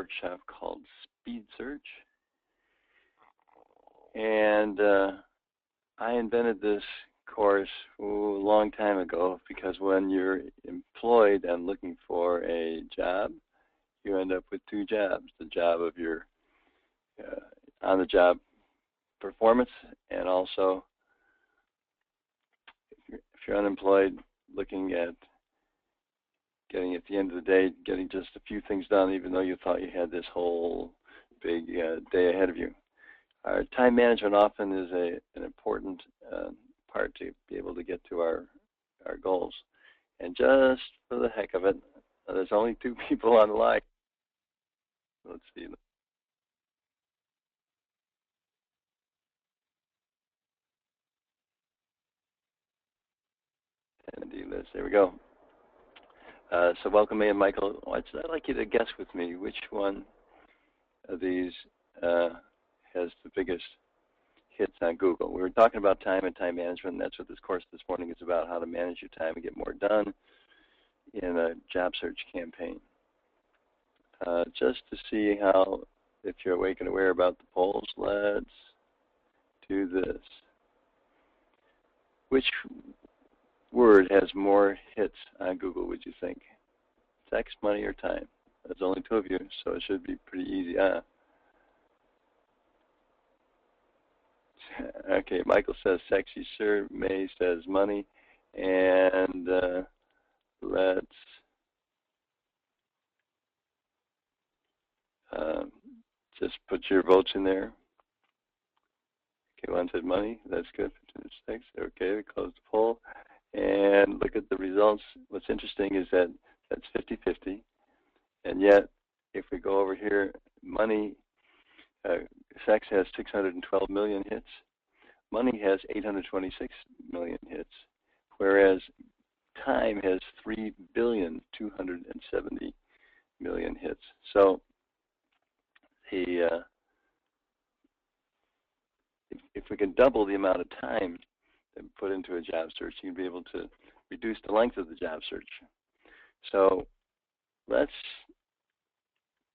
workshop called Speed Search. And I invented this course a long time ago because when you're employed and looking for a job, you end up with two jobs, the job of your on-the-job performance, and also if you're unemployed, looking at getting at the end of the day, getting just a few things done even though you thought you had this whole big day ahead of you. Our time management often is an important part to be able to get to our goals. And just for the heck of it, there's only two people on the line. Let's see. Attendee list. There we go. So welcome, me and Michael. I'd like you to guess with me which one of these has the biggest hits on Google. We were talking about time and time management, and that's what this course this morning is about, how to manage your time and get more done in a job search campaign. Just to see how, if you're awake and aware about the polls, let's do this. Which word has more hits on Google, would you think? Sex, money, or time? There's only two of you, so it should be pretty easy, huh? Okay, Michael says sexy, sir. May says money. And let's just put your votes in there. Okay, one said money. That's good. Sex. Okay, we close the poll. And look at the results. What's interesting is that that's 50-50. And yet, if we go over here, money, sex has 612 million hits. Money has 826 million hits, whereas time has 3,270 million hits. So if we can double the amount of time that we put into a job search, you'd be able to reduce the length of the job search. So let's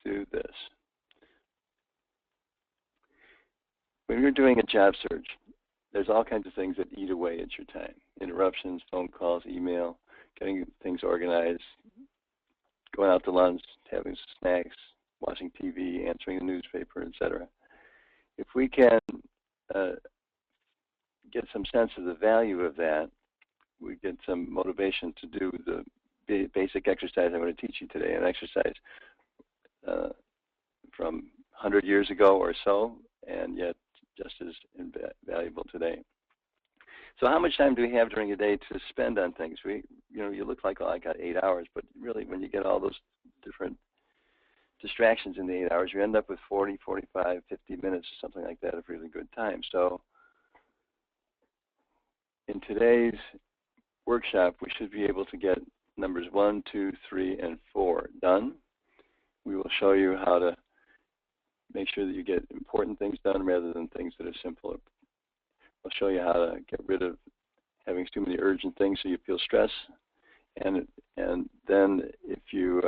do this. When you're doing a job search, there's all kinds of things that eat away at your time. Interruptions, phone calls, email, getting things organized, going out to lunch, having snacks, watching TV, answering the newspaper, etc. If we can get some sense of the value of that, we get some motivation to do the basic exercise I'm going to teach you today, an exercise from 100 years ago or so, and yet just as valuable today. So how much time do we have during a day to spend on things? You look like, oh, I got 8 hours, but really when you get all those different distractions in the 8 hours, you end up with 40, 45, 50 minutes, something like that of really good time. So in today's workshop, we should be able to get numbers 1, 2, 3, and 4 done. We will show you how to make sure that you get important things done rather than things that are simple. We'll show you how to get rid of having too many urgent things so you feel stress. And then if you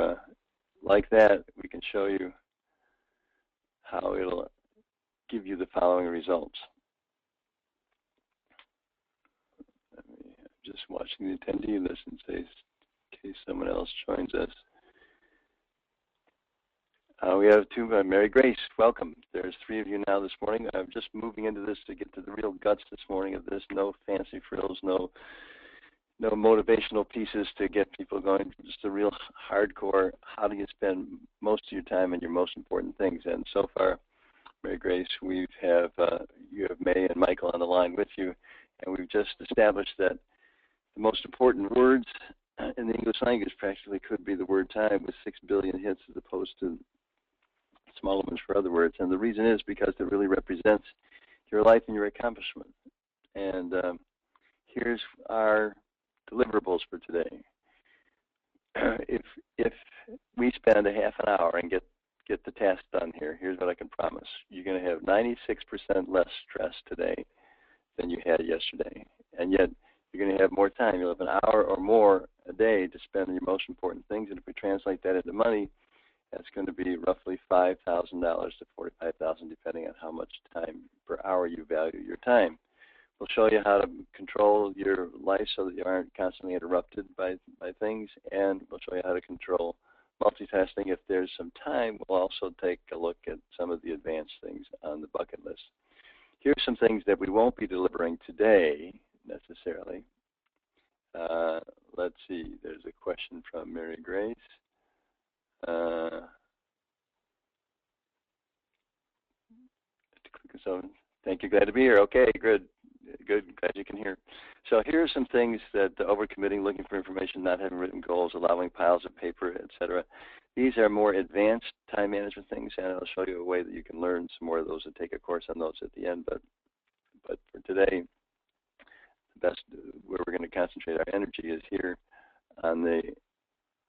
like that, we can show you how it'll give you the following results. I'm just watching the attendee list in case someone else joins us. We have two, Mary Grace, welcome. There's 3 of you now this morning. I'm just moving into this to get to the real guts this morning of this. No fancy frills, no motivational pieces to get people going. Just a real hardcore, how do you spend most of your time on your most important things? And so far, Mary Grace, you have May and Michael on the line with you, and we've just established that the most important words in the English language practically could be the word time with 6 billion hits as opposed to smaller ones for other words. And the reason is because it really represents your life and your accomplishment. And here's our deliverables for today. If we spend a half an hour and get the task done here, here's what I can promise. You're going to have 96% less stress today than you had yesterday. And yet, you're going to have more time. You'll have an hour or more a day to spend on your most important things. And if we translate that into money, That's going to be roughly $5,000 to $45,000, depending on how much time per hour you value your time. We'll show you how to control your life so that you aren't constantly interrupted by things, and we'll show you how to control multitasking. If there's some time, we'll also take a look at some of the advanced things on the bucket list. Here's some things that we won't be delivering today necessarily. Let's see, there's a question from Mary Grace. Thank you, glad to be here. Okay, good, glad you can hear. So here are some things that overcommitting, looking for information, not having written goals, allowing piles of paper, etc. These are more advanced time management things, and I'll show you a way that you can learn some more of those and take a course on those at the end. But for today, the best where we're going to concentrate our energy is here on the,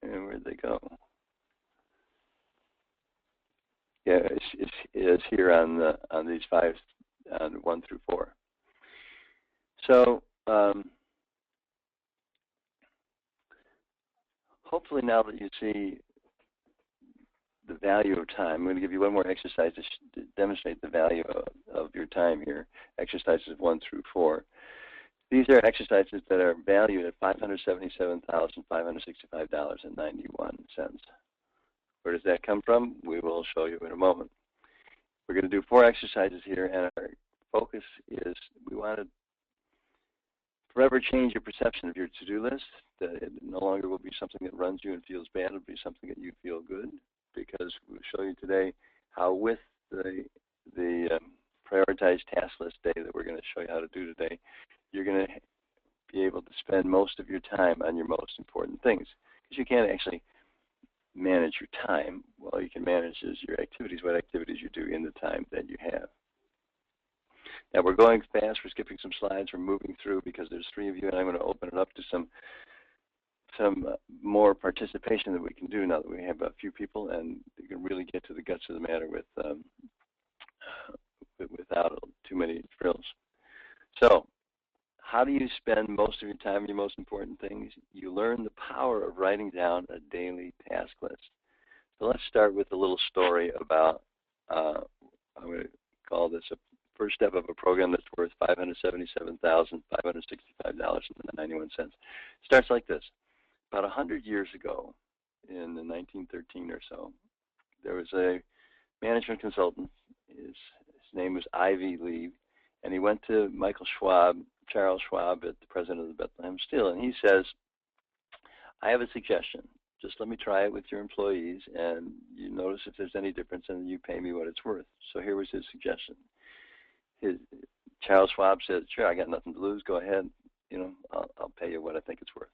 where'd they go? Yeah, it's here on these 5, on 1 through 4. So hopefully now that you see the value of time, I'm going to give you one more exercise to demonstrate the value of your time here, exercises 1 through 4. These are exercises that are valued at $577,565.91. Where does that come from? We will show you in a moment. We're going to do 4 exercises here, and our focus is we want to forever change your perception of your to-do list. That it no longer will be something that runs you and feels bad. It will be something that you feel good, because we'll show you today how with the prioritized task list day that we're going to show you how to do today, you're going to be able to spend most of your time on your most important things. Because you can't actually manage your time. Well, you can manage your activities, what activities you do in the time that you have. Now we're going fast, we're skipping some slides, we're moving through because there's 3 of you, and I'm going to open it up to some more participation that we can do now that we have a few people, and you can really get to the guts of the matter without too many frills. So, how do you spend most of your time on your most important things? You learn the power of writing down a daily task list. So let's start with a little story about, I'm going to call this a first step of a program that's worth $577,565.91. Starts like this. About 100 years ago, in 1913 or so, there was a management consultant. His name was Ivy Lee, and he went to Charles Schwab, at the president of the Bethlehem Steel, and he says, I have a suggestion. Just let me try it with your employees, and you notice if there's any difference, and you pay me what it's worth. So here was his suggestion. Charles Schwab said, sure, I got nothing to lose. Go ahead. I'll pay you what I think it's worth.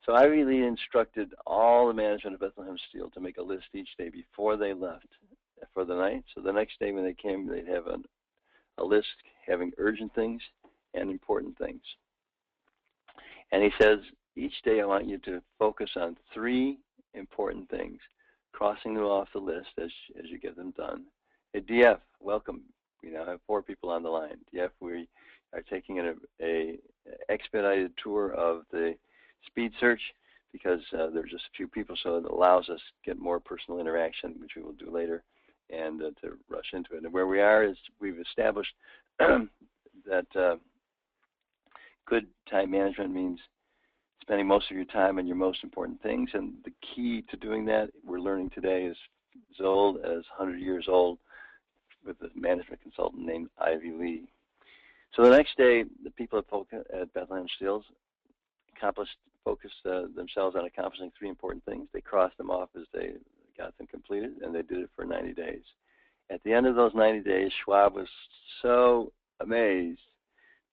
So Ivy Lee instructed all the management of Bethlehem Steel to make a list each day before they left for the night. So the next day when they came, they'd have a list having urgent things and important things. And he says, each day I want you to focus on 3 important things, crossing them off the list as you get them done. Hey, DF, welcome. We now have 4 people on the line. DF, we are taking an expedited tour of the speed search because there's just a few people, so it allows us to get more personal interaction, which we will do later, and to rush into it. And where we are is we've established that good time management means spending most of your time on your most important things, and the key to doing that, we're learning today, is as old as 100 years old with a management consultant named Ivy Lee. So the next day, the people at Bethlehem Steels focused themselves on accomplishing 3 important things. They crossed them off as they got them completed, and they did it for 90 days. At the end of those 90 days, Schwab was so amazed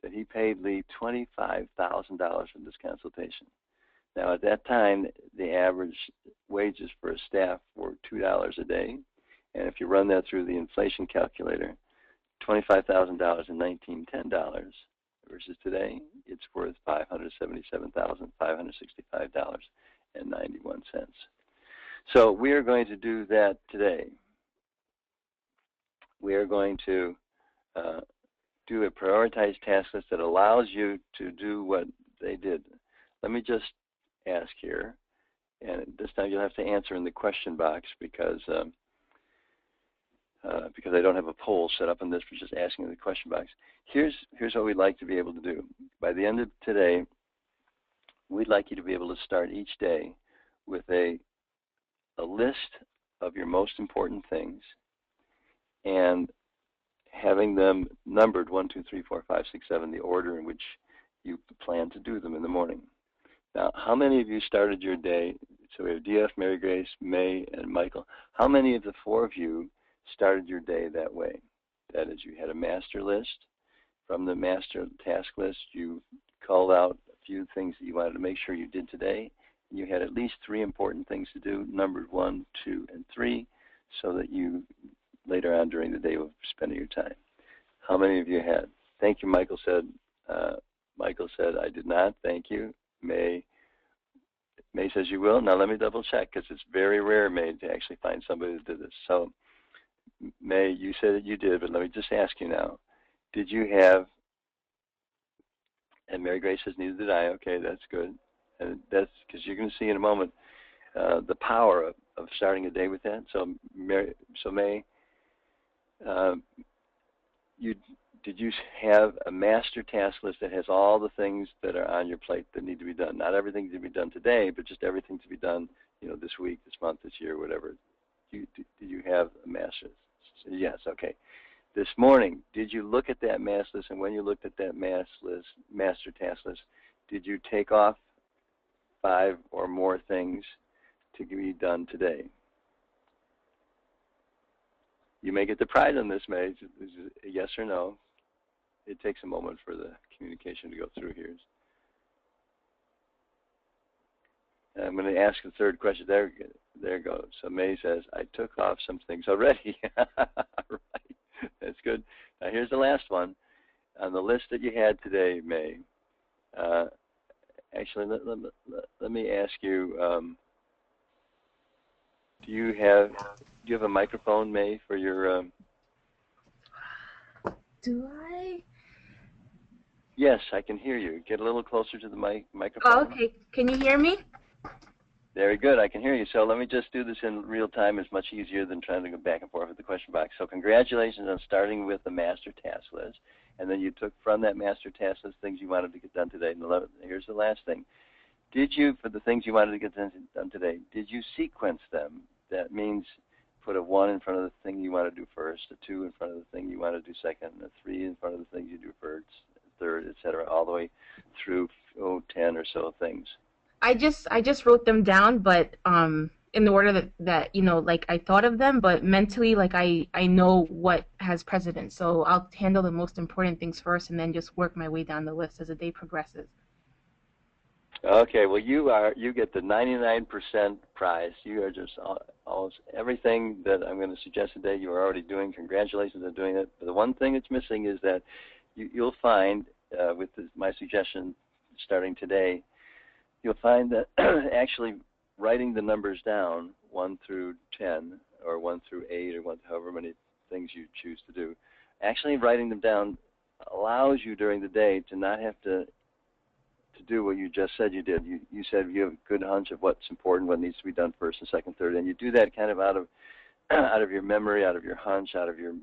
that he paid Lee $25,000 for this consultation. Now, at that time, the average wages for a staff were $2 a day, and if you run that through the inflation calculator, $25,000 in 1910 versus today, it's worth $577,565.91. So we are going to do that today. We are going to do a prioritized task list that allows you to do what they did. Let me just ask here, And this time you'll have to answer in the question box because I don't have a poll set up on this, but just asking in the question box. Here's what we'd like to be able to do. By the end of today, we'd like you to be able to start each day with a list of your most important things and having them numbered 1, 2, 3, 4, 5, 6, 7, the order in which you plan to do them in the morning. Now, how many of you started your day? So we have DF, Mary Grace, May, and Michael. How many of the four of you started your day that way? That is, you had a master list. From the master task list, you called out a few things that you wanted to make sure you did today. You had at least 3 important things to do, numbered 1, 2, and 3, so that you later on during the day will spend your time. How many of you had? Thank you, Michael said. I did not. Thank you. May says you will. Now let me double check because it's very rare, May, to actually find somebody that did this. So May, you said that you did, but let me just ask you now. Did you have, and Mary Grace says neither did I. Okay, that's good. And that's because you're going to see in a moment the power of starting a day with that. So May, did you have a master task list that has all the things that are on your plate that need to be done? Not everything to be done today, but just everything to be done, this week, this month, this year, whatever. Did you have a master list? Yes, okay. This morning, did you look at that master list, and when you looked at that master task list, did you take off 5 or more things to be done today? You may get the pride on this, May. Is it a yes or no? It takes a moment for the communication to go through here. And I'm going to ask the third question. There it goes. So May says, I took off some things already. All right. That's good. Now here's the last one. On the list that you had today, May, actually, let me ask you, do you have a microphone, May, for your... Do I? Yes, I can hear you. Get a little closer to the microphone. Oh, okay. Can you hear me? Very good. I can hear you. So let me just do this in real time. It's much easier than trying to go back and forth with the question box. So congratulations on starting with the master task list. And then you took from that master task list things you wanted to get done today. And here's the last thing. Did you, for the things you wanted to get done today, did you sequence them? That means put a 1 in front of the thing you want to do first, a 2 in front of the thing you want to do second, and a 3 in front of the things you do first, third, etc., all the way through 10 or so things. I just wrote them down, but in the order that like I thought of them, but mentally, like I know what has precedence. So I'll handle the most important things first, and then just work my way down the list as the day progresses. Okay, well you get the 99% prize. You are just almost everything that I'm going to suggest today you are already doing. Congratulations on doing it. But the one thing that's missing is that you'll find with my suggestion starting today, you'll find that actually writing the numbers down, 1 through 10, or 1 through 8, or however many things you choose to do, actually writing them down allows you during the day to not have to do what you just said you did. You said you have a good hunch of what's important, what needs to be done first and second, third, and you do that kind of out of your memory, out of your hunch, out of your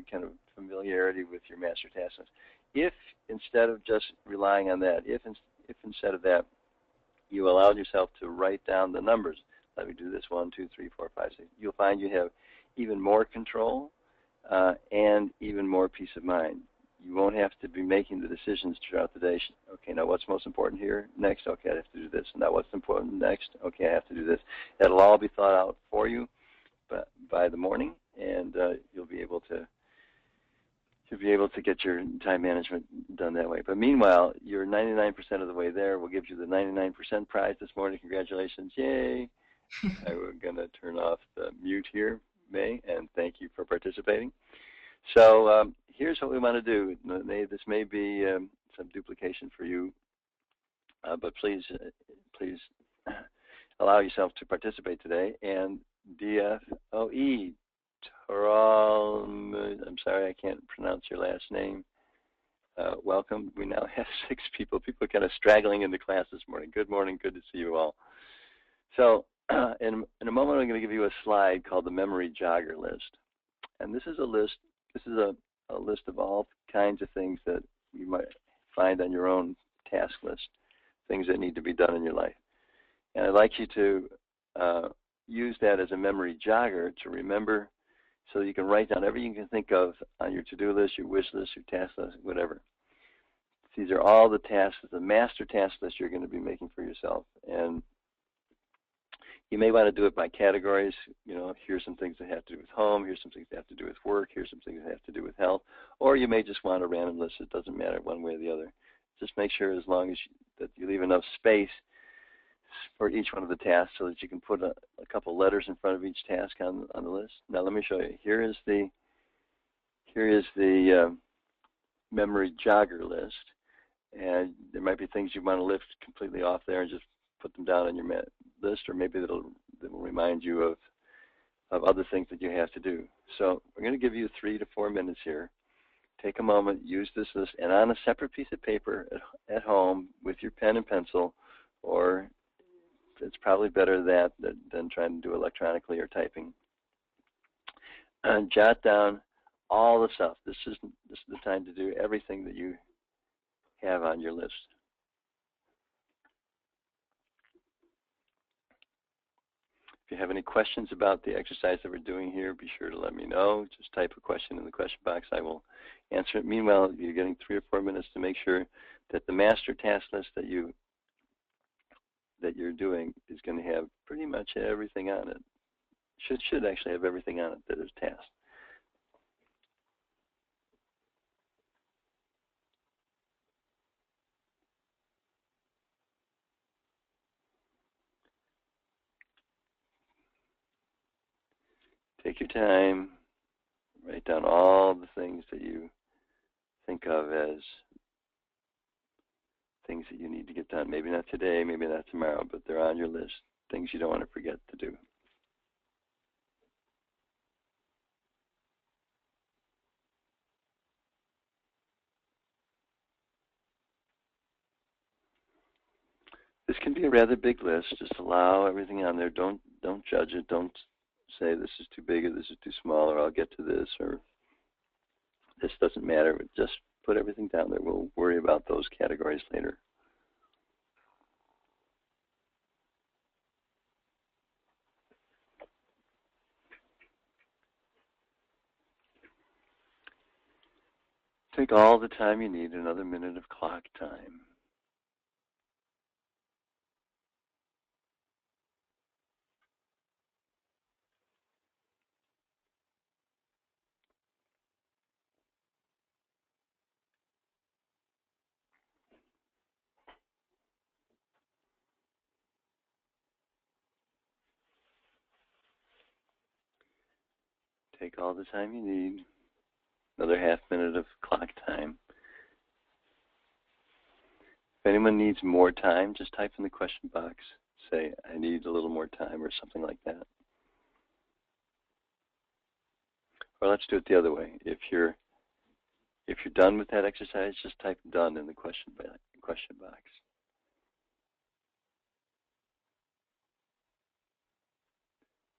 kind of familiarity with your master task list. If instead of just relying on that, if instead of that, you allowed yourself to write down the numbers, let me do this, 1, 2, 3, 4, 5, 6, you'll find you have even more control and even more peace of mind. You won't have to be making the decisions throughout the day. Okay, now what's most important here? Next, okay, I have to do this. Now what's important next? Okay, I have to do this. That'll all be thought out for you by the morning, and you'll be able to get your time management done that way. But meanwhile, you're 99% of the way there. We'll give you the 99% prize this morning. Congratulations. Yay. I'm going to turn off the mute here, May, and thank you for participating. So here's what we want to do. This may be some duplication for you, but please allow yourself to participate today. And DFOE, I'm sorry, I can't pronounce your last name. Welcome. We now have 6 people. People are kind of straggling into class this morning. Good morning. Good to see you all. So in a moment, I'm going to give you a slide called the memory jogger list. And this is a list. This is a list of all kinds of things that you might find on your own task list, things that need to be done in your life. And I'd like you to use that as a memory jogger to remember, so you can write down everything you can think of on your to-do list, your wish list, your task list, whatever. These are all the tasks, the master task list you're going to be making for yourself. And you may want to do it by categories. You know, here's some things that have to do with home. Here's some things that have to do with work. Here's some things that have to do with health. Or you may just want a random list. It doesn't matter one way or the other. Just make sure as long as that you leave enough space for each one of the tasks so that you can put a couple letters in front of each task on the list. Now let me show you. Here is the memory jogger list. And there might be things you want to lift completely off there and just put them down on your list, or maybe that will remind you of other things that you have to do. So we're going to give you 3 to 4 minutes here. Take a moment, use this list, and on a separate piece of paper at home with your pen and pencil, or it's probably better than trying to do electronically or typing. And jot down all the stuff. This is the time to do everything that you have on your list. If you have any questions about the exercise that we're doing here, be sure to let me know. Just type a question in the question box. I will answer it. Meanwhile, you're getting 3 or 4 minutes to make sure that the master task list that you're doing is going to have pretty much everything on it. Should actually have everything on it that is tasked. Take your time, write down all the things that you think of as things that you need to get done. Maybe not today, maybe not tomorrow, but they're on your list, things you don't want to forget to do. This can be a rather big list. Just allow everything on there. Don't judge it. Don't say this is too big or this is too small or I'll get to this or this doesn't matter. Just put everything down there. We'll worry about those categories later. Take all the time you need, another minute of clock time. Take all the time you need, another half minute of clock time. If anyone needs more time, just type in the question box. Say, I need a little more time or something like that. Or let's do it the other way. If you're done with that exercise, just type done in the question box.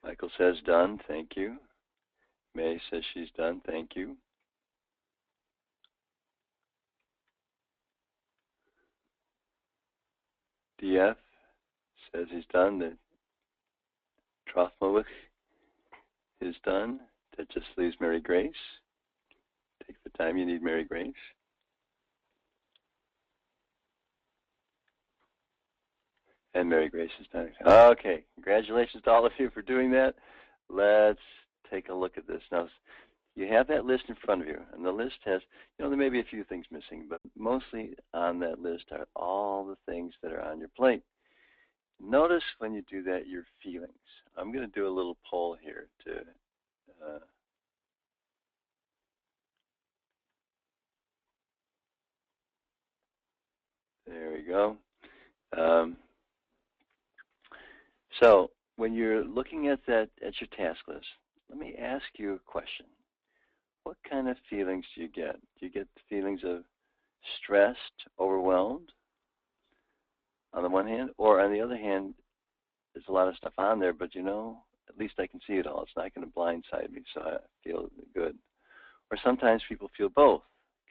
Michael says done, thank you. May says she's done, thank you. DF says he's done. The Trothmowich is done. That just leaves Mary Grace. Take the time you need, Mary Grace. And Mary Grace is done. Okay, congratulations to all of you for doing that. Let's take a look at this. Now, you have that list in front of you, and the list has, there may be a few things missing, but mostly on that list are all the things that are on your plate. Notice when you do that, your feelings. I'm going to do a little poll here to there we go. So when you're looking at your task list, let me ask you a question. What kind of feelings do you get? Do you get feelings of stressed, overwhelmed, on the one hand, or on the other hand, there's a lot of stuff on there, but at least I can see it all. It's not going to blindside me, so I feel good. Or sometimes people feel both,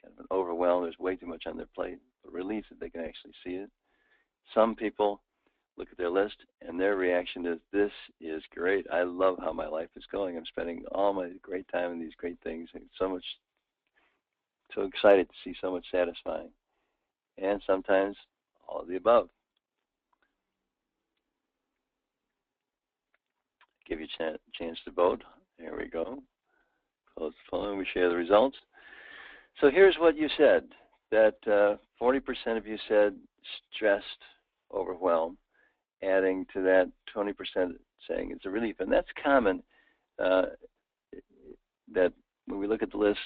kind of an overwhelm. There's way too much on their plate, but relief that they can actually see it. Some people look at their list, and their reaction is, this is great. I love how my life is going. I'm spending all my great time in these great things. And so excited to see so much satisfying. And sometimes all of the above. Give you a chance to vote. There we go. Close the phone and we share the results. So here's what you said, that 40% of you said stressed, overwhelmed, adding to that 20% saying it's a relief. And that's common, that when we look at the list,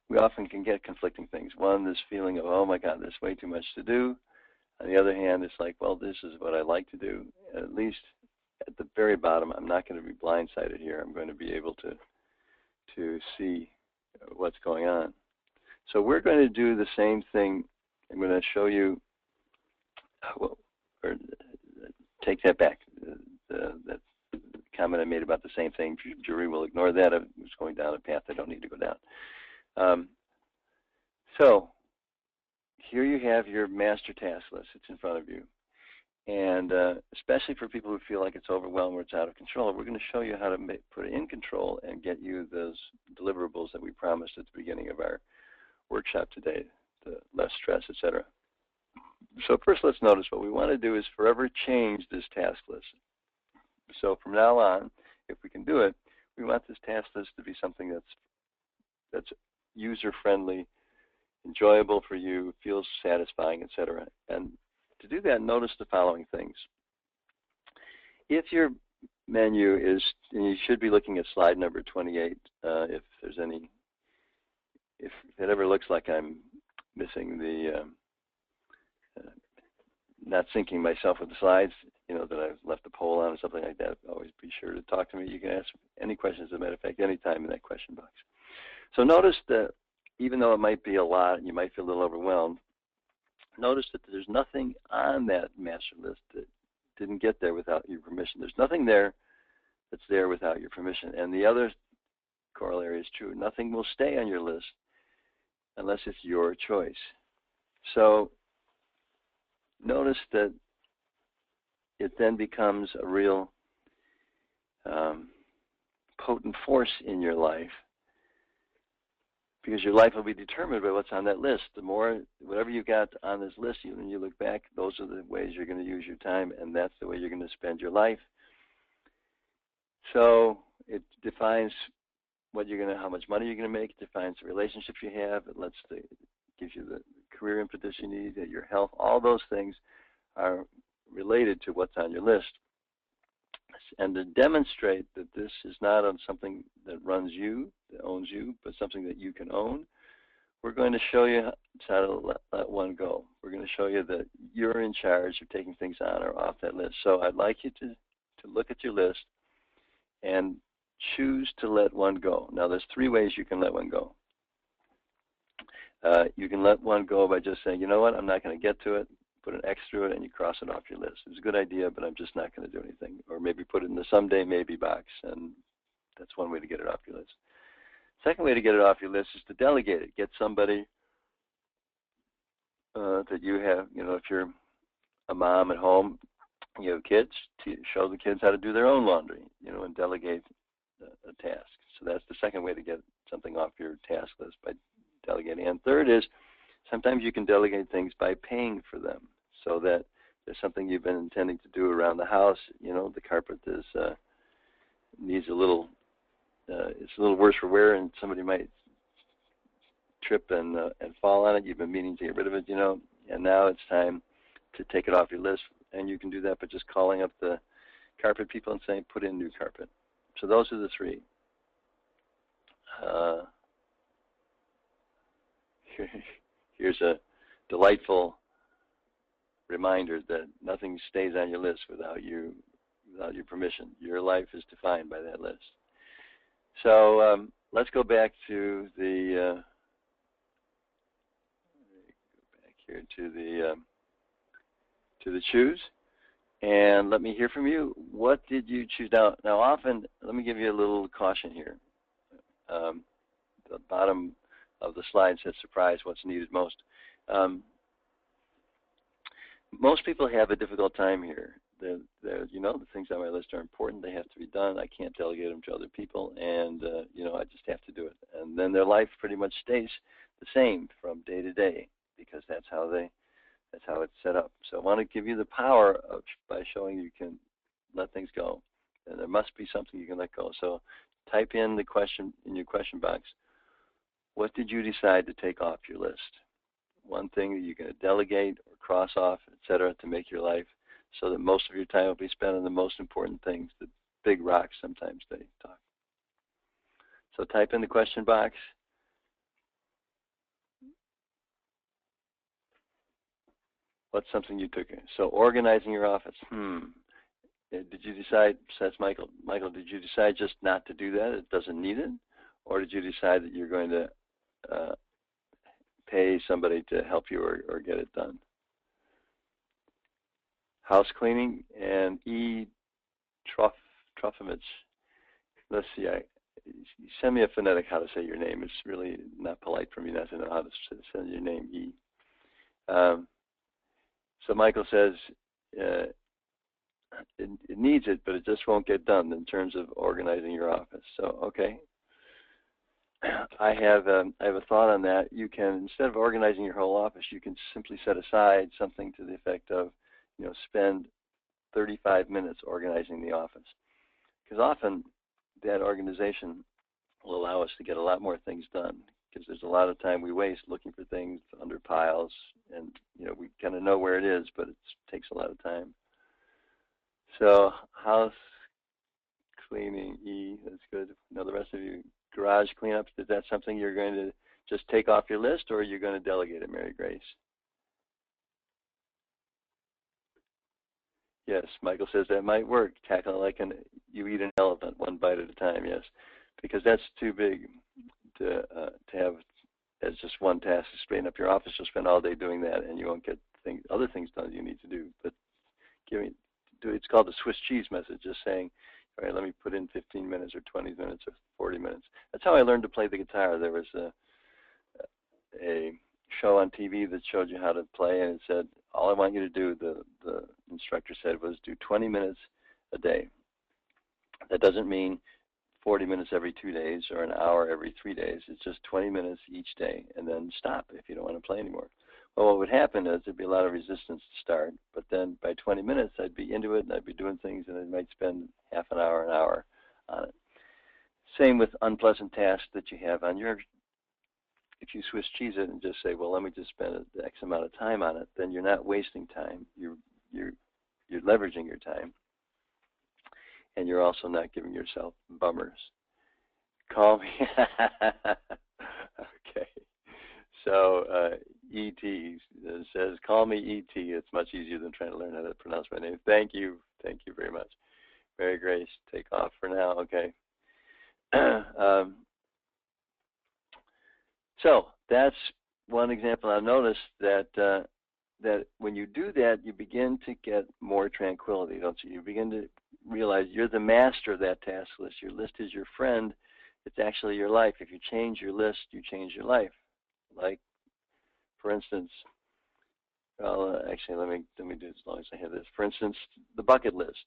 we often can get conflicting things. One, this feeling of, oh my God, there's way too much to do. On the other hand, it's like, well, this is what I like to do. And at least at the very bottom, I'm not going to be blindsided here. I'm going to be able to see what's going on. So we're going to do the same thing. I'm going to show you, or take that back. That comment I made about the same thing, jury will ignore that. I was going down a path I don't need to go down. So here you have your master task list. It's in front of you. And especially for people who feel like it's overwhelmed or it's out of control, we're going to show you how to put it in control and get you those deliverables that we promised at the beginning of our workshop today, the less stress, etc. So first, let's notice what we want to do is forever change this task list. So from now on, if we can do it, we want this task list to be something that's user-friendly, enjoyable for you, feels satisfying, etc. And to do that, notice the following things. If your menu is, and you should be looking at slide number 28, if there's any, if it ever looks like I'm missing the, not syncing myself with the slides, that I've left a poll on or something like that, always be sure to talk to me. You can ask any questions, as a matter of fact, anytime in that question box. So notice that even though it might be a lot and you might feel a little overwhelmed, notice that there's nothing on that master list that didn't get there without your permission. There's nothing there that's there without your permission. And the other corollary is true. Nothing will stay on your list unless it's your choice. So notice that it then becomes a real potent force in your life, because your life will be determined by what's on that list. The more, whatever you got on this list, when you look back, those are the ways you're going to use your time, and that's the way you're going to spend your life. So it defines what you're going to, how much money you're going to make. It defines the relationships you have. It gives you the career impetus you need, your health. All those things are related to what's on your list. And to demonstrate that this is not on something that runs you, that owns you, but something that you can own, we're going to show you how to let one go. We're going to show you that you're in charge of taking things on or off that list. So I'd like you to look at your list and choose to let one go. Now, there's three ways you can let one go. You can let one go by just saying, you know what, I'm not going to get to it. Put an X through it and you cross it off your list. It's a good idea, but I'm just not going to do anything. Or maybe put it in the someday maybe box, and that's one way to get it off your list. Second way to get it off your list is to delegate it. Get somebody that you have, if you're a mom at home, you have kids, to show the kids how to do their own laundry, and delegate a task. So that's the second way to get something off your task list, by delegating. And third is, sometimes you can delegate things by paying for them, so that there's something you've been intending to do around the house. The carpet needs a little, it's a little worse for wear, and somebody might trip and fall on it. You've been meaning to get rid of it, and now it's time to take it off your list. And you can do that by just calling up the carpet people and saying, put in new carpet. So those are the three. Here's a delightful reminder that nothing stays on your list without your permission. Your life is defined by that list. So let's go back to the to the choose. And let me hear from you. What did you choose? Now often, let me give you a little caution here. The bottom of the slide says surprise, what's needed most. Most people have a difficult time here. The things on my list are important. They have to be done. I can't delegate them to other people, and I just have to do it. And then their life pretty much stays the same from day to day because that's how it's set up. So I want to give you the power by showing you can let things go, and there must be something you can let go. So type in the question in your question box. What did you decide to take off your list? One thing that you're going to delegate or cross off, etc., to make your life so that most of your time will be spent on the most important things, the big rocks sometimes they talk. So type in the question box. What's something you took? So organizing your office. Did you decide, says Michael, did you decide just not to do that? It doesn't need it? Or did you decide that you're going to pay somebody to help you or get it done? House cleaning, and E. Trofimich. Let's see, send me a phonetic how to say your name. It's really not polite for me not to know how to send your name, E. So Michael says it needs it, but it just won't get done in terms of organizing your office. So, okay. I have a thought on that. You can, instead of organizing your whole office, you can simply set aside something to the effect of, spend 35 minutes organizing the office. Because often that organization will allow us to get a lot more things done, because there's a lot of time we waste looking for things under piles, and we kind of know where it is, but it takes a lot of time. So house cleaning, E, that's good. Now the rest of you, garage cleanups, is that something you're going to just take off your list, or are you going to delegate it, Mary Grace? Yes, Michael says that might work. Tackle like you eat an elephant, one bite at a time. Yes, because that's too big to have as just one task to straighten up your office. You'll spend all day doing that, and you won't get other things done you need to do. But it's called the Swiss cheese method. Just saying, all right, let me put in 15 minutes or 20 minutes or 40 minutes. That's how I learned to play the guitar. There was a show on TV that showed you how to play, and it said, all I want you to do, the instructor said, was do 20 minutes a day. That doesn't mean 40 minutes every 2 days or an hour every 3 days. It's just 20 minutes each day, and then stop if you don't want to play anymore. Well, what would happen is there'd be a lot of resistance to start, but then by 20 minutes I'd be into it and I'd be doing things, and I might spend half an hour on it. Same with unpleasant tasks that you have on your. If you Swiss cheese it and just say, well, let me just spend X amount of time on it, then you're not wasting time. You're leveraging your time, and you're also not giving yourself bummers. Call me. Okay. So E.T. says, call me E.T. It's much easier than trying to learn how to pronounce my name. Thank you. Thank you very much. Mary Grace, take off for now. Okay. So that's one example. I've noticed that that when you do that, you begin to get more tranquility, don't you? You begin to realize you're the master of that task list. Your list is your friend. It's actually your life. If you change your list, you change your life. Like, for instance, well, actually, let me do it as long as I have this. For instance, the bucket list.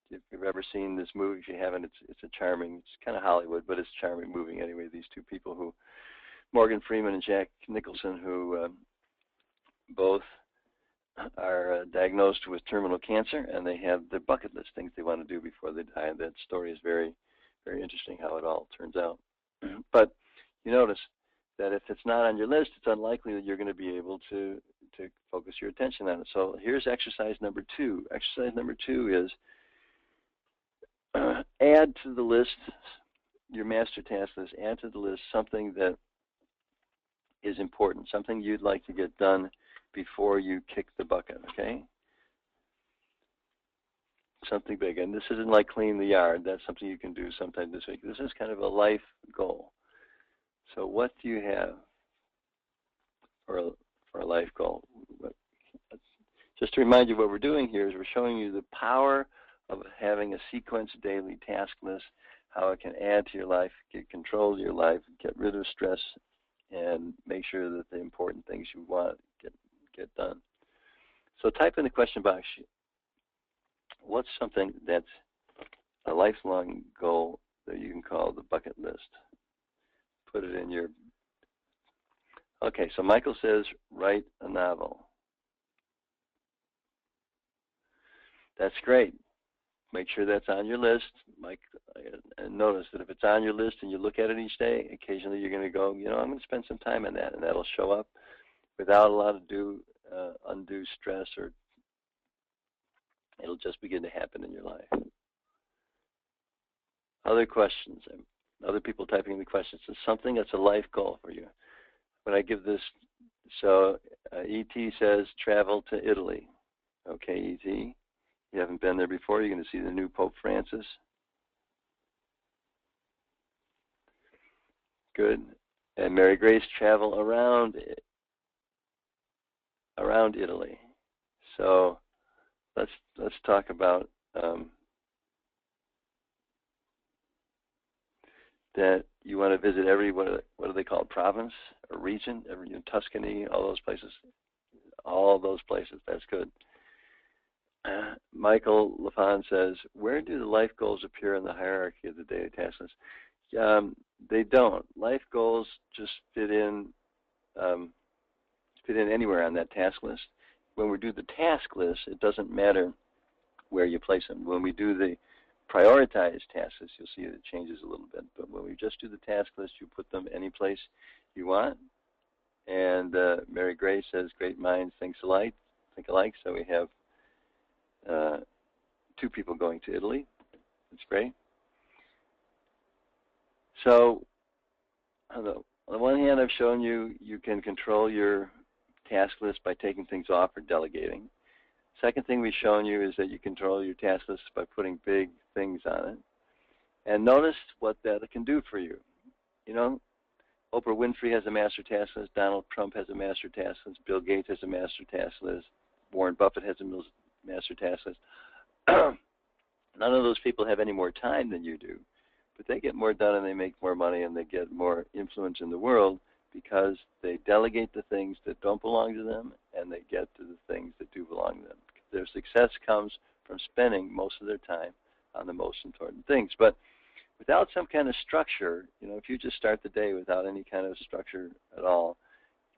If you've ever seen this movie, if you haven't, it's a charming. It's kind of Hollywood, but it's a charming movie anyway. These two people who. Morgan Freeman and Jack Nicholson, who both are diagnosed with terminal cancer, and they have their bucket list, things they want to do before they die. And that story is very, very interesting how it all turns out. But you notice that if it's not on your list, it's unlikely that you're going to be able to focus your attention on it. So here's exercise number 2. Exercise number 2 is add to the list, your master task list, add to the list something that is important, something you'd like to get done before you kick the bucket, okay? Something big. And this isn't like clean the yard. That's something you can do sometime this week. This is kind of a life goal. So what do you have for a life goal? Just to remind you, what we're doing here is we're showing you the power of having a sequenced daily task list, how it can add to your life, get control of your life, get rid of stress, and make sure that the important things you want get done. So type in the question box, what's something that's a lifelong goal that you can call the bucket list? Put it in your... Okay, so Michael says, write a novel. That's great. Make sure that's on your list, Mike. And notice that if it's on your list and you look at it each day, occasionally you're going to go, I'm going to spend some time on that, and that'll show up without a lot of undue stress, or it'll just begin to happen in your life. Other questions? Other people typing in the questions. It's something that's a life goal for you. When I give this, so E.T. says travel to Italy. Okay, E.T., you haven't been there before. You're going to see the new Pope Francis. Good. And Mary Grace, travel around Italy. So let's talk about that you want to visit every, what do they call it, province or region, Tuscany, all those places. All those places. That's good. Michael LaFon says, where do the life goals appear in the hierarchy of the daily task list? They don't. Life goals just fit in anywhere on that task list. When we do the task list, it doesn't matter where you place them. When we do the prioritized task list, you'll see that it changes a little bit. But when we just do the task list, you put them any place you want. And Mary Grace says, great minds think alike. So we have 2 people going to Italy. That's great. So on the one hand, I've shown you can control your task list by taking things off or delegating. Second thing we've shown you is that you control your task list by putting big things on it. And notice what that can do for you. Oprah Winfrey has a master task list. Donald Trump has a master task list. Bill Gates has a master task list. Warren Buffett has a master task list. None of those people have any more time than you do, but they get more done and they make more money and they get more influence in the world because they delegate the things that don't belong to them and they get to the things that do belong to them. Their success comes from spending most of their time on the most important things. But without some kind of structure, if you just start the day without any kind of structure at all,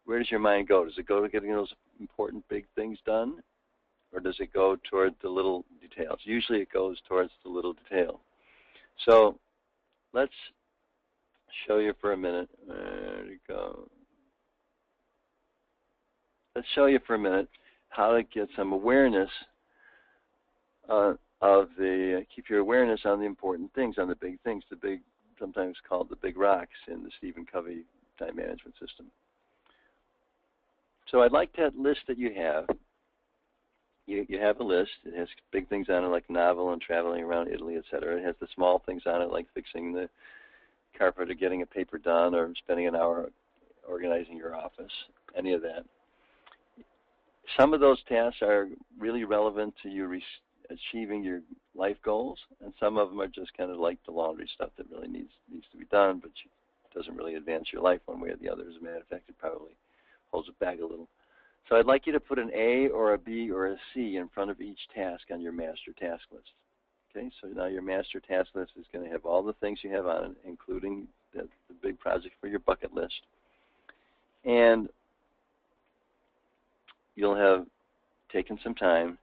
where does your mind go? Does it go to getting those important big things done? Or does it go toward the little details? Usually it goes towards the little detail. So let's show you for a minute. There you go. Let's show you for a minute how to get some awareness keep your awareness on the important things, on the big things, sometimes called the big rocks in the Stephen Covey time management system. So I'd like that list that you have. You have a list. It has big things on it like novel and traveling around Italy, etc. It has the small things on it like fixing the carpet or getting a paper done or spending an hour organizing your office, any of that. Some of those tasks are really relevant to you achieving your life goals, and some of them are just kind of like the laundry stuff that really needs to be done, but doesn't really advance your life one way or the other. As a matter of fact, it probably holds it back a little. So I'd like you to put an A or a B or a C in front of each task on your master task list. Okay, so now your master task list is going to have all the things you have on it, including the big project for your bucket list. And you'll have taken some time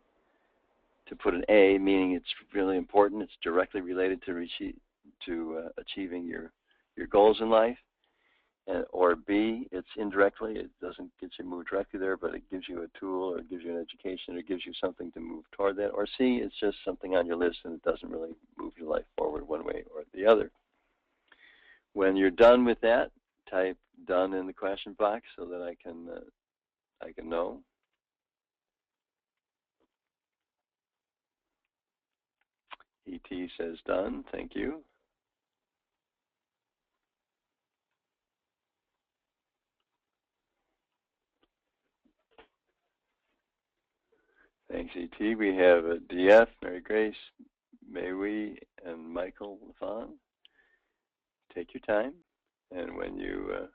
to put an A, meaning it's really important, it's directly related to achieving your goals in life. Or B, it's indirectly, it doesn't get you moved directly there, but it gives you a tool or it gives you an education or it gives you something to move toward that. Or C, it's just something on your list and it doesn't really move your life forward one way or the other. When you're done with that, type done in the question box so that I can know. ET says done, thank you. Thanks, E.T. We have DF, Mary Grace, May we, and Michael LaFawn. Take your time, and when you're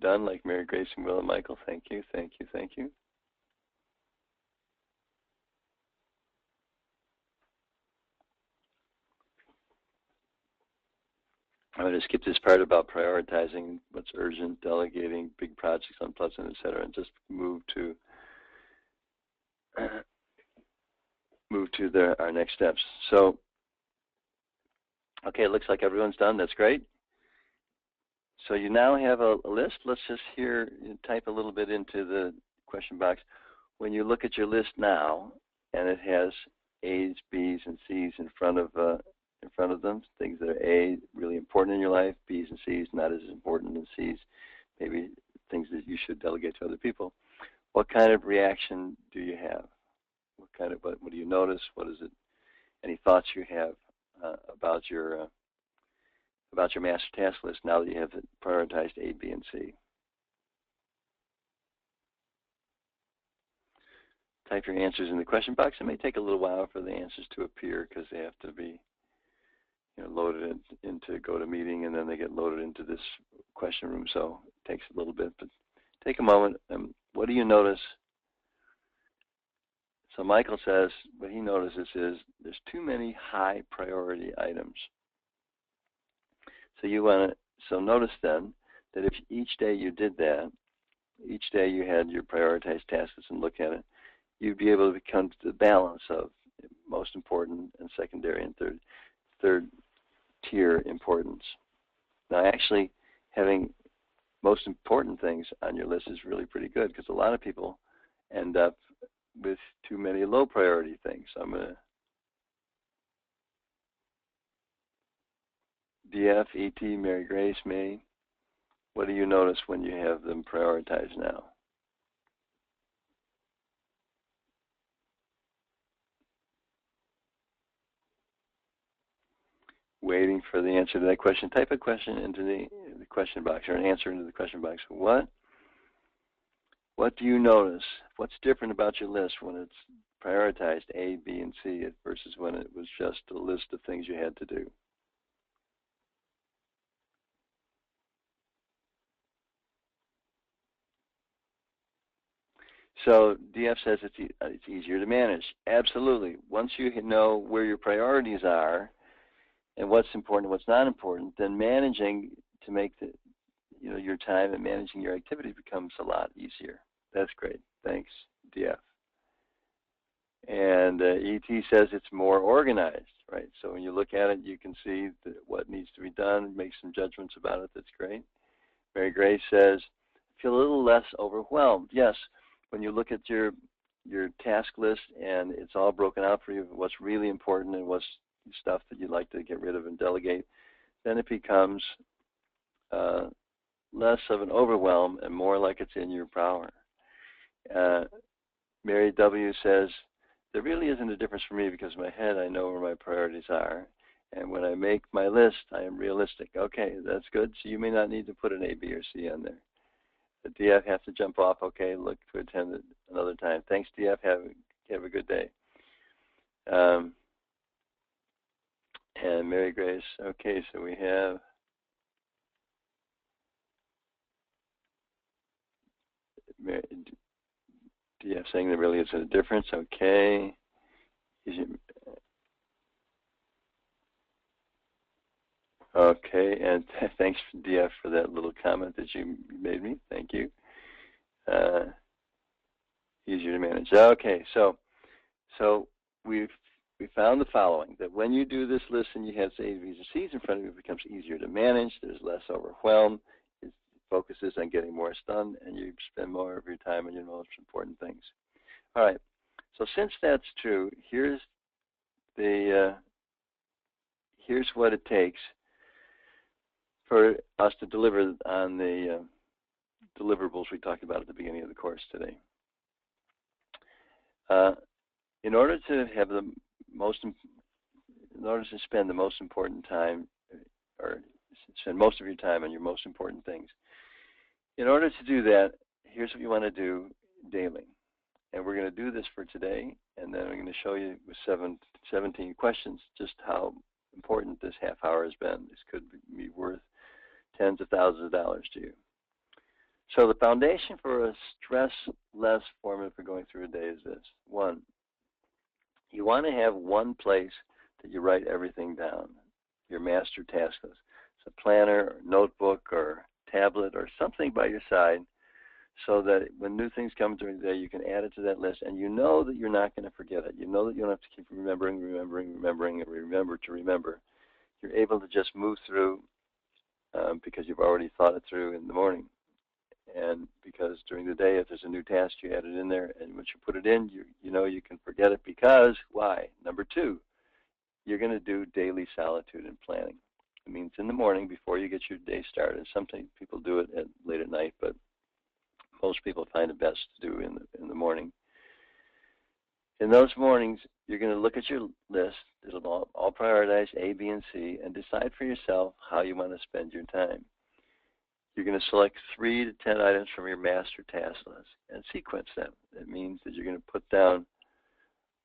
done, like Mary Grace and Will and Michael, thank you, thank you, thank you. I'm going to skip this part about prioritizing what's urgent, delegating big projects, unpleasant, etc., and just move to our next steps. So, okay, it looks like everyone's done. That's great. So you now have a list. Let's just type a little bit into the question box. When you look at your list now, and it has A's, B's, and C's in front of them, things that are A, really important in your life, B's and C's not as important as C's, maybe things that you should delegate to other people. What kind of reaction do you have? What do you notice? What is it? Any thoughts you have about your master task list now that you have prioritized A, B, and C? Type your answers in the question box. It may take a little while for the answers to appear because they have to be loaded into GoToMeeting, and then they get loaded into this question room, so it takes a little bit. But take a moment. What do you notice? So Michael says what he notices is there's too many high priority items. So notice then that if each day you did that, each day you had your prioritized tasks and look at it, you'd be able to come to the balance of most important and secondary and third tier importance. Now, actually, having most important things on your list is really pretty good because a lot of people end up with too many low priority things. So I'm going to DF, ET, Mary Grace, May. What do you notice when you have them prioritized now? Waiting for the answer to that question. Type a question into the question box or an answer into the question box. What do you notice? What's different about your list when it's prioritized A, B, and C versus when it was just a list of things you had to do? So DF says it's easier to manage. Absolutely. Once you know where your priorities are and what's important and what's not important, then managing to make your time and managing your activities becomes a lot easier. That's great. Thanks, DF. And ET says it's more organized, right? So when you look at it, you can see what needs to be done, make some judgments about it. That's great. Mary Grace says, feel a little less overwhelmed. Yes, when you look at your task list and it's all broken out for you, what's really important and what's stuff that you'd like to get rid of and delegate, then it becomes less of an overwhelm and more like it's in your power. Mary W. says, there really isn't a difference for me because in my head I know where my priorities are. And when I make my list, I am realistic. Okay, that's good. So you may not need to put an A, B, or C on there. The DF has to jump off. Okay, look to attend another time. Thanks, DF. Have a good day. And Mary Grace. Okay, so we have DF saying there really isn't a difference. Okay. Okay, and thanks, DF, for that little comment that you made me. Thank you. Easier to manage. Okay, so we found the following, that when you do this list and you have A's, B's, and C's in front of you, it becomes easier to manage. There's less overwhelm. It focuses on getting more done, and you spend more of your time on your most important things. All right, so since that's true, here's what it takes for us to deliver on the deliverables we talked about at the beginning of the course today. In order to spend the most important time, or spend most of your time on your most important things, In order to do that, here's what you want to do daily. And we're going to do this for today, and then I'm going to show you with 17 questions just how important this half hour has been. This could be worth tens of thousands of dollars to you. So the foundation for a stress-less formula for going through a day is this. One, you want to have one place that you write everything down, your master task list. It's a planner or notebook or tablet or something by your side so that when new things come during the day, you can add it to that list, and you know that you're not going to forget it. You know that you don't have to keep remembering, and remember to remember. You're able to just move through because you've already thought it through in the morning. And because during the day, if there's a new task, you add it in there, and once you put it in, you know you can forget it because, why? Number two, you're going to do daily solitude and planning. It means in the morning before you get your day started. Sometimes people do it late at night, but most people find it best to do in the morning. In those mornings, you're going to look at your list. It'll all prioritize A, B, and C, and decide for yourself how you want to spend your time. You're going to select 3 to 10 items from your master task list and sequence them. It means that you're going to put down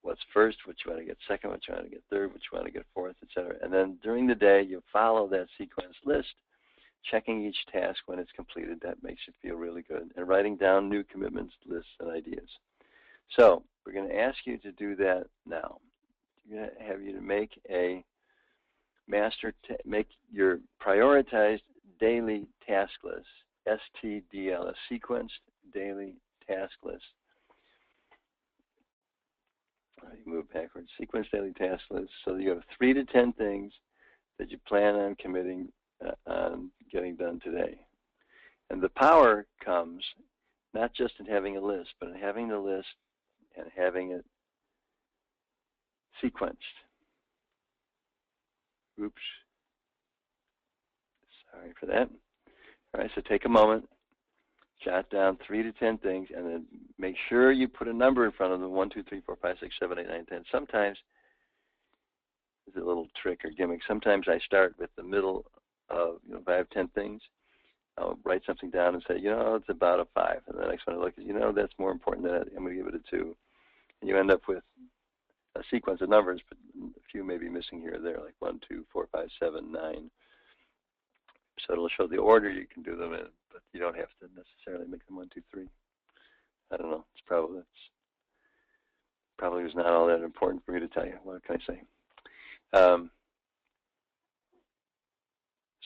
what's first, what you want to get second, what you want to get third, what you want to get fourth, etc. And then during the day, you follow that sequence list, checking each task when it's completed. That makes you feel really good. And writing down new commitments, lists, and ideas. So we're going to ask you to do that now. We're going to have you to make a make your prioritized daily task list, STDL, a sequenced daily task list. Let me move backwards. Sequenced daily task list so that you have 3 to 10 things that you plan on committing on getting done today. And the power comes not just in having a list, but in having the list and having it sequenced. Oops. Sorry for that. All right, so take a moment, jot down 3 to 10 things, and then make sure you put a number in front of them, 1, 2, 3, 4, 5, 6, 7, 8, 9, 10. Sometimes, it's a little trick or gimmick, sometimes I start with the middle of, if I have 10 things, I'll write something down and say, it's about a 5. And the next one I look at, that's more important than that. I'm going to give it a 2. And you end up with a sequence of numbers, but a few may be missing here or there, like 1, 2, 4, 5, 7, 9. So it'll show the order you can do them in, but you don't have to necessarily make them 1, 2, 3. I don't know. It's probably was not all that important for me to tell you. What can I say?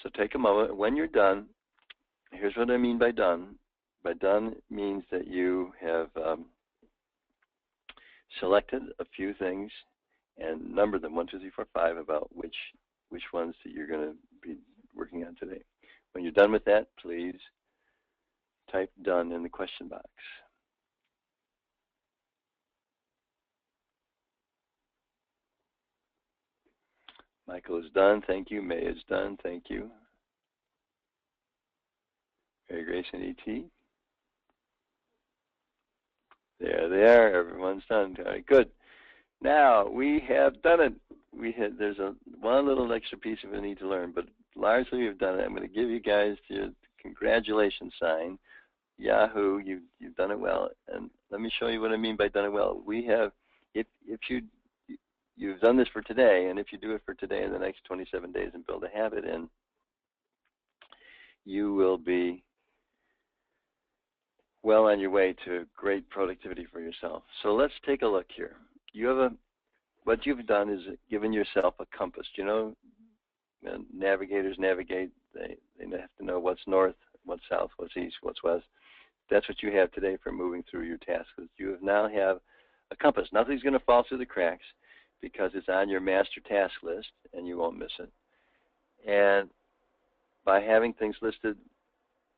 So take a moment. When you're done, here's what I mean by done. By done means that you have selected a few things and numbered them 1, 2, 3, 4, 5 about which ones that you're going to be working on today. When you're done with that, please type done in the question box. Michael is done. Thank you. May is done. Thank you. Mary Grace and E.T. There they are. Everyone's done. All right, good. Now we have done it. There's one little extra piece we need to learn, but largely we've done it. I'm going to give you guys the congratulations sign. Yahoo! You've done it well. And let me show you what I mean by done it well. We have, if you've done this for today, and if you do it for today in the next 27 days and build a habit in, you will be well on your way to great productivity for yourself. So let's take a look here. What you've done is given yourself a compass. Navigators navigate. They have to know what's north, what's south, what's east, what's west. That's what you have today for moving through your tasks. You now have a compass. Nothing's going to fall through the cracks because it's on your master task list and you won't miss it. And by having things listed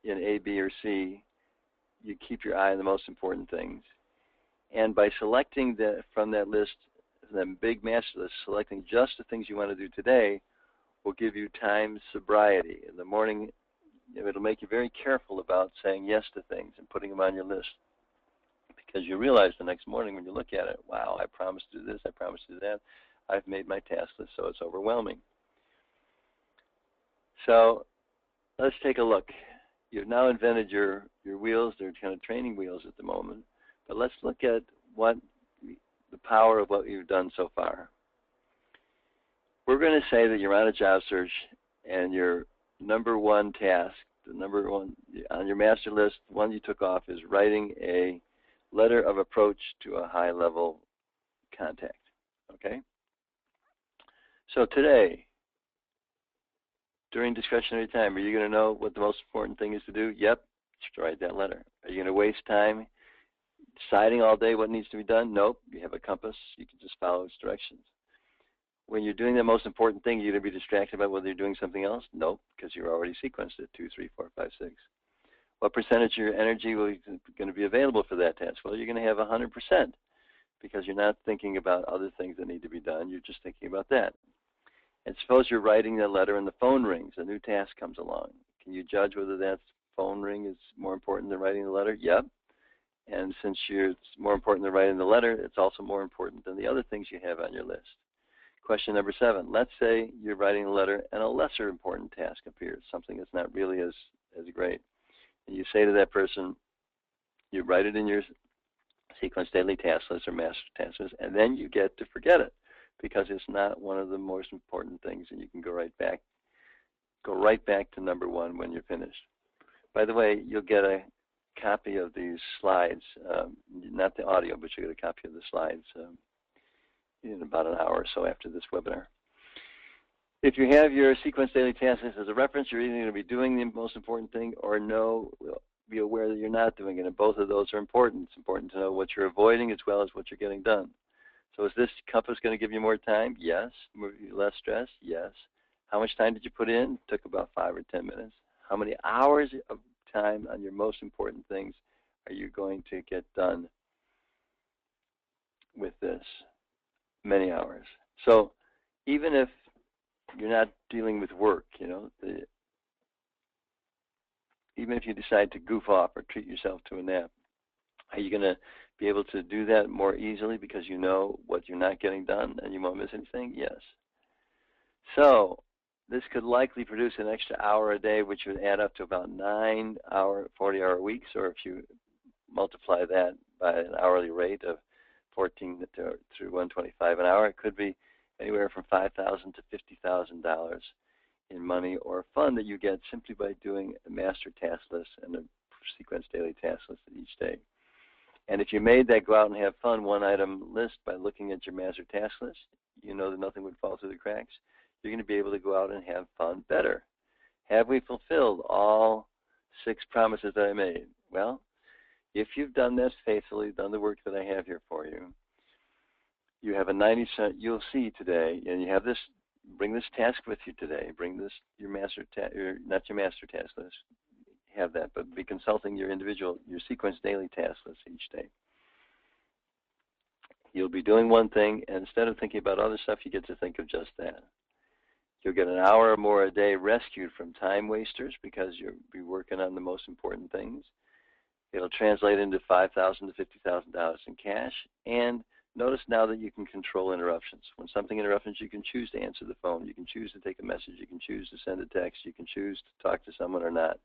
in A, B, or C, you keep your eye on the most important things. And by selecting from that list, that big master list, selecting just the things you want to do today will give you time sobriety. In the morning, it'll make you very careful about saying yes to things and putting them on your list. Because you realize the next morning when you look at it, wow, I promised to do this, I promised to do that. I've made my task list, so it's overwhelming. So let's take a look. you've now invented your wheels. They're kind of training wheels at the moment. But let's look at what the power of what you've done so far. We're going to say that you're on a job search, and your number one task, the number one on your master list, the one you took off, is writing a letter of approach to a high-level contact. Okay? So today, during discretionary time, are you going to know what the most important thing is to do? Yep, just write that letter. Are you going to waste time deciding all day what needs to be done? Nope. You have a compass. You can just follow its directions. When you're doing the most important thing, you're going to be distracted by whether you're doing something else? Nope, because you're already sequenced it, 2, 3, 4, 5, 6. What percentage of your energy is going to be available for that task? Well, you're going to have 100% because you're not thinking about other things that need to be done. You're just thinking about that. And suppose you're writing a letter and the phone rings. A new task comes along. Can you judge whether that phone ring is more important than writing the letter? Yep. And since it's more important than writing the letter, it's also more important than the other things you have on your list. Question number 7. Let's say you're writing a letter and a lesser important task appears, something that's not really as great. And you say to that person, you write it in your sequence daily task list or master task list, and then you get to forget it because it's not one of the most important things, and you can go right back to number 1 when you're finished. By the way, you'll get a copy of these slides, not the audio, but you'll get a copy of the slides in about an hour or so after this webinar. If you have your sequence daily task list as a reference, you're either going to be doing the most important thing or be aware that you're not doing it, and both of those are important. It's important to know what you're avoiding as well as what you're getting done. So is this compass going to give you more time? Yes. Less stress? Yes. How much time did you put in? It took about 5 or 10 minutes. How many hours of time on your most important things are you going to get done with this? Many hours. So even if you're not dealing with work, even if you decide to goof off or treat yourself to a nap, are you going to be able to do that more easily because you know what you're not getting done and you won't miss anything? Yes. So this could likely produce an extra hour a day, which would add up to about 9-hour, 40-hour weeks, or if you multiply that by an hourly rate of $14 through $125 an hour, it could be anywhere from $5,000 to $50,000 in money or fun that you get simply by doing a master task list and a sequence daily task list each day. And if you made that go out and have fun one-item list by looking at your master task list, you know that nothing would fall through the cracks. You're going to be able to go out and have fun better. Have we fulfilled all 6 promises that I made? Well, if you've done this faithfully, done the work that I have here for you, you have a 90%, you'll see today, and you have this, bring this task with you today, bring this, your not your master task list, have that, but be consulting your sequence daily task list each day. You'll be doing one thing, and instead of thinking about other stuff, you get to think of just that. You'll get an hour or more a day rescued from time wasters because you'll be working on the most important things. It'll translate into $5,000 to $50,000 in cash. And notice now that you can control interruptions. When something interrupts, you can choose to answer the phone. You can choose to take a message. You can choose to send a text. You can choose to talk to someone or not,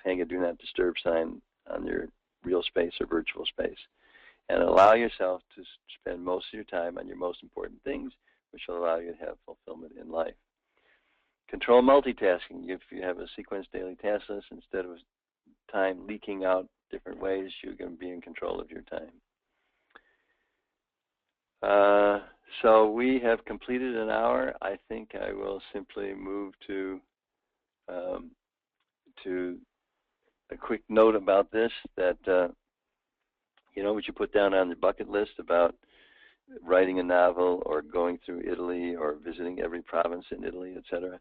paying a do not disturb sign on your real space or virtual space. And allow yourself to spend most of your time on your most important things, which will allow you to have fulfillment in life. Control multitasking. If you have a sequence daily task list, instead of time leaking out different ways, you're going to be in control of your time. So we have completed an hour. I think I will simply move to a quick note about this, that what you put down on the bucket list about writing a novel or going through Italy or visiting every province in Italy, etc.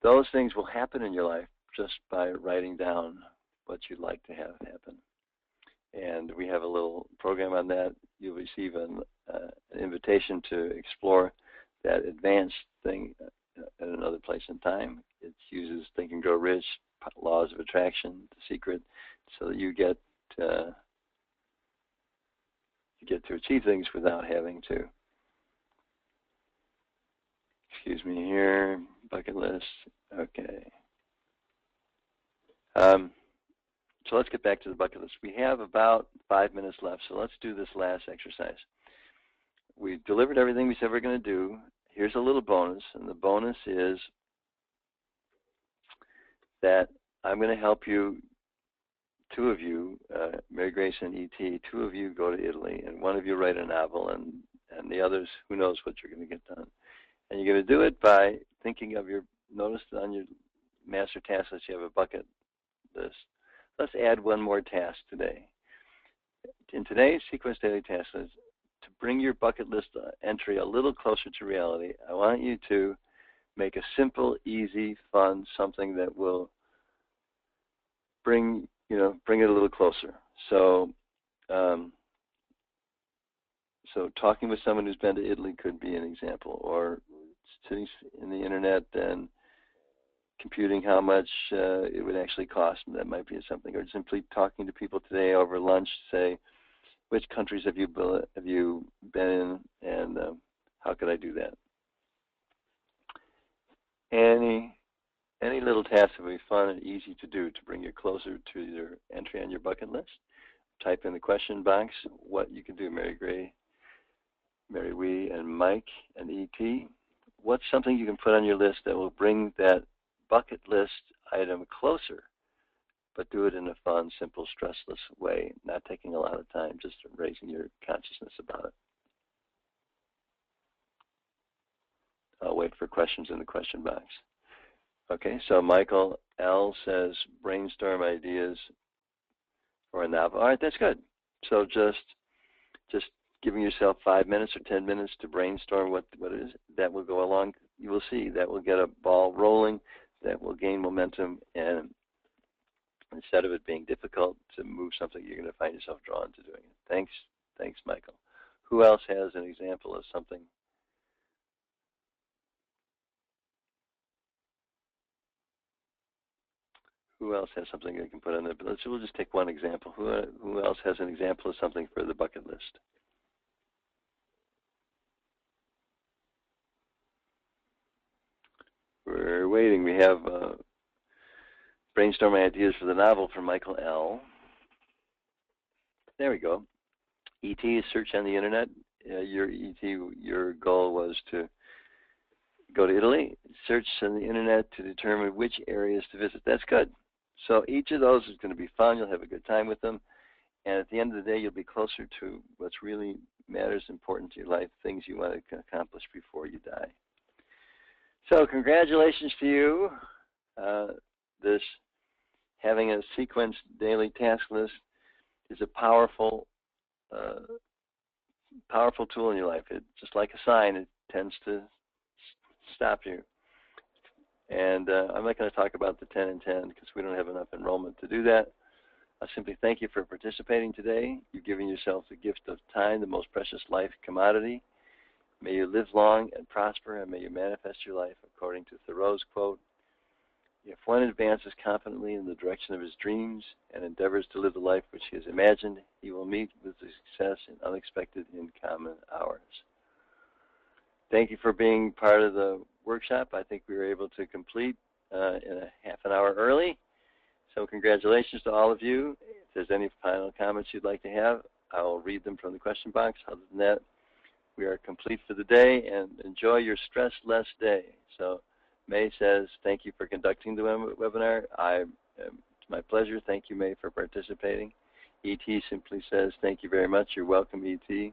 Those things will happen in your life just by writing down what you'd like to have happen. And we have a little program on that. You'll receive an invitation to explore that advanced thing at another place and time. It uses Think and Grow Rich, laws of attraction, the secret, so that you get to achieve things without having to. Excuse me here, bucket list. Okay. Um, so let's get back to the bucket list. We have about 5 minutes left, so let's do this last exercise. We delivered everything we said we're going to do. Here's a little bonus, and the bonus is that I'm going to help you, two of you, Mary Grace and E.T., two of you go to Italy, and one of you write a novel, and the others, who knows what you're going to get done. And you're going to do it by thinking of your, notice on your master task list you have a bucket list. Let's add one more task today. In today's sequence daily task list, to bring your bucket list entry a little closer to reality, I want you to make a simple, easy, fun, something that will bring it a little closer. So, so talking with someone who's been to Italy could be an example, or sitting in the internet and computing how much it would actually cost. That might be something, or simply talking to people today over lunch. Say, which countries have you been in, and how could I do that? Any little task will be fun and easy to do to bring you closer to your entry on your bucket list. Type in the question box what you can do, Mary Gray, Mary Wee, and Mike, and E.T. What's something you can put on your list that will bring that bucket list item closer, but do it in a fun, simple, stressless way, not taking a lot of time, just raising your consciousness about it. I'll wait for questions in the question box. Okay, so Michael L. says brainstorm ideas for a novel. All right, that's good. So just giving yourself 5 minutes or 10 minutes to brainstorm what it is, that will go along. You will see that will get a ball rolling, that will gain momentum, and instead of it being difficult to move something, you're going to find yourself drawn to doing it. Thanks, Michael. Who else has an example of something? Who else has something they can put on there? But we'll just take one example. Who else has an example of something for the bucket list? We're waiting. We have brainstorming ideas for the novel from Michael L. There we go. E.T. is search on the internet. Your goal was to go to Italy, search on the internet to determine which areas to visit. That's good. So each of those is going to be fun. You'll have a good time with them. And at the end of the day, you'll be closer to what's really matters, important to your life, things you want to accomplish before you die. So congratulations to you. This having a sequenced daily task list is a powerful tool in your life. It, just like a sign, it tends to stop you. And I'm not going to talk about the 10 and 10 because we don't have enough enrollment to do that. I simply thank you for participating today. You've given yourself the gift of time, the most precious life commodity. May you live long and prosper, and may you manifest your life according to Thoreau's quote, if one advances confidently in the direction of his dreams and endeavors to live the life which he has imagined, he will meet with success in unexpected and common hours. Thank you for being part of the workshop. I think we were able to complete in a half an hour early. So congratulations to all of you. If there's any final comments you'd like to have, I will read them from the question box. Other than that, we are complete for the day, and enjoy your stress-less day. So May says, thank you for conducting the webinar. It's my pleasure. Thank you, May, for participating. E.T. simply says, thank you very much. You're welcome, E.T.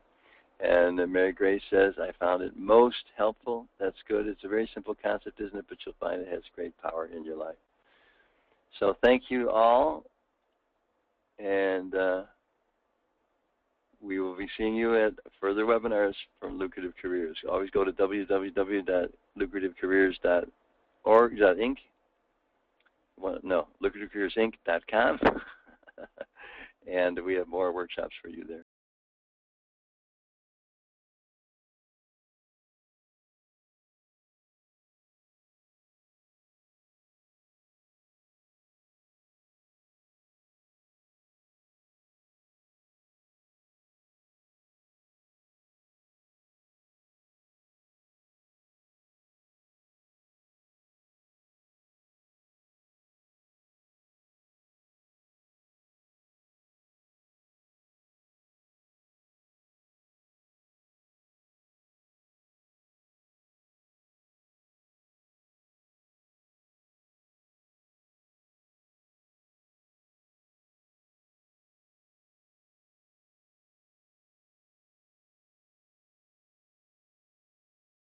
And Mary Grace says, I found it most helpful. That's good. It's a very simple concept, isn't it? But you'll find it has great power in your life. So thank you all. And we will be seeing you at further webinars from Lucrative Careers. Always go to www.lucrativecareers.org.inc. Well, no, lucrativecareersinc.com. And we have more workshops for you there.